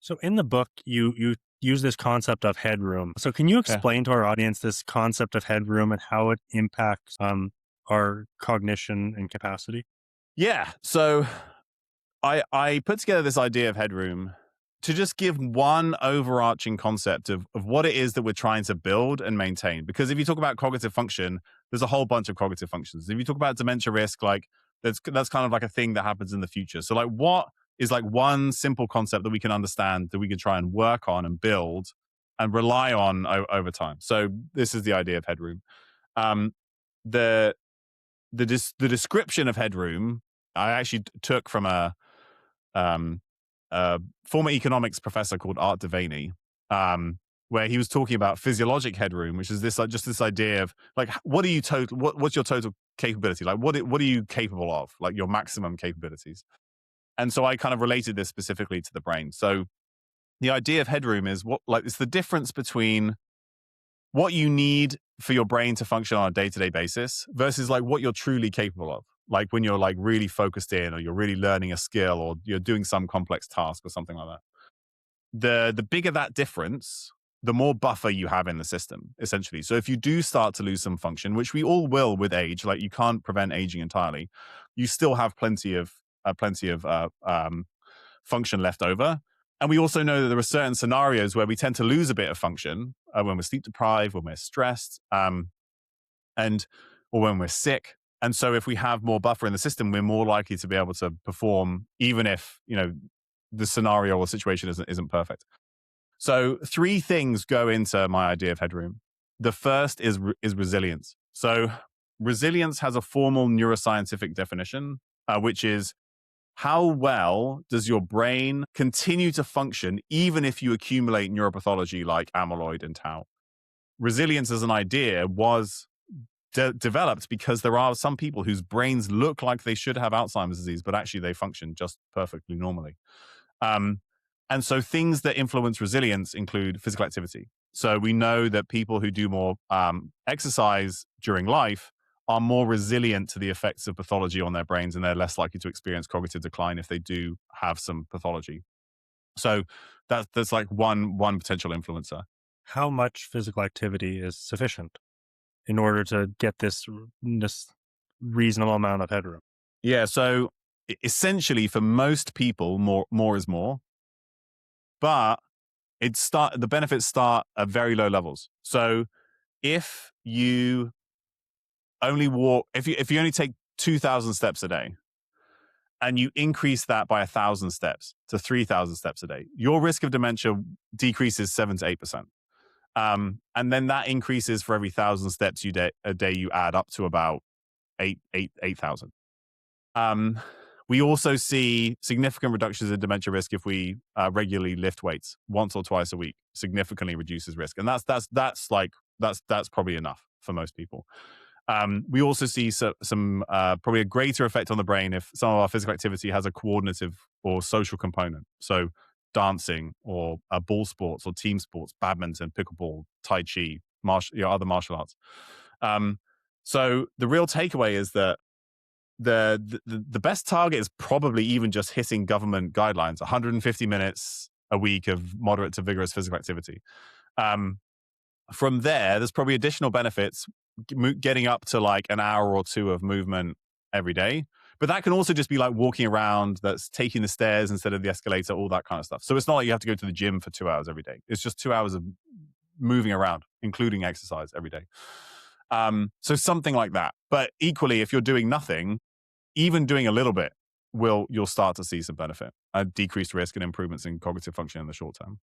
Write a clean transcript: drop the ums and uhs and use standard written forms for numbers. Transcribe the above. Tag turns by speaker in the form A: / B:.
A: So in the book, you use this concept of headroom. So can you
B: Yeah.
A: explain to our audience this concept of headroom and how it impacts our cognition and capacity?
B: Yeah. So I put together this idea of headroom to just give one overarching concept of what it is that we're trying to build and maintain. Because if you talk about cognitive function, there's a whole bunch of cognitive functions. If you talk about dementia risk, like that's kind of like a thing that happens in the future. So like what is like one simple concept that we can understand that we can try and work on and build and rely on over time. So this is the idea of headroom. Um, the the description of headroom I actually took from um, a former economics professor called Art Devaney, where he was talking about physiologic headroom, which is this like just this idea of like what are you total what's your total capability, like what are you capable of, like your maximum capabilities. And so I kind of related this specifically to the brain. So the idea of headroom is what like it's the difference between what you need for your brain to function on a day-to-day basis versus like what you're truly capable of. Like when you're like really focused in or you're really learning a skill or you're doing some complex task or something like that. The bigger that difference, the more buffer you have in the system, essentially. So if you do start to lose some function, which we all will with age, like you can't prevent aging entirely, you still have plenty of function left over. And we also know that there are certain scenarios where we tend to lose a bit of function when we're sleep deprived, when we're stressed, and or when we're sick. And so if we have more buffer in the system, we're more likely to be able to perform, even if the scenario or situation isn't perfect. So three things go into my idea of headroom. The first is resilience. So resilience has a formal neuroscientific definition, which is how well does your brain continue to function even if you accumulate neuropathology like amyloid and tau? Resilience as an idea was developed because there are some people whose brains look like they should have Alzheimer's disease, but actually they function just perfectly normally. Um, and so things that influence resilience include physical activity. So we know that people who do more exercise during life are more resilient to the effects of pathology on their brains, and they're less likely to experience cognitive decline if they do have some pathology. So that's like one potential influencer.
A: How much physical activity is sufficient in order to get this reasonable amount of headroom?
B: Yeah. So essentially, for most people, more is more, but the benefits start at very low levels. So if you only walk, if you only take 2,000 steps a day, and you increase that by 1,000 steps to 3,000 steps a day, your risk of dementia decreases 7 to 8%. And then that increases for every 1,000 steps a day you add up to about 8,000. We also see significant reductions in dementia risk if we regularly lift weights once or twice a week. Significantly reduces risk, and that's probably enough for most people. We also see some probably a greater effect on the brain if some of our physical activity has a coordinative or social component. So dancing or ball sports or team sports, badminton, pickleball, tai chi, other martial arts. So the real takeaway is that the best target is probably even just hitting government guidelines, 150 minutes a week of moderate to vigorous physical activity. From there's probably additional benefits getting up to like an hour or two of movement every day. But that can also just be like walking around, that's taking the stairs instead of the escalator, all that kind of stuff. So it's not like you have to go to the gym for 2 hours every day. It's just 2 hours of moving around, including exercise every day. So something like that. But equally, if you're doing nothing, even doing a little bit, you'll start to see some benefit, a decreased risk and improvements in cognitive function in the short term.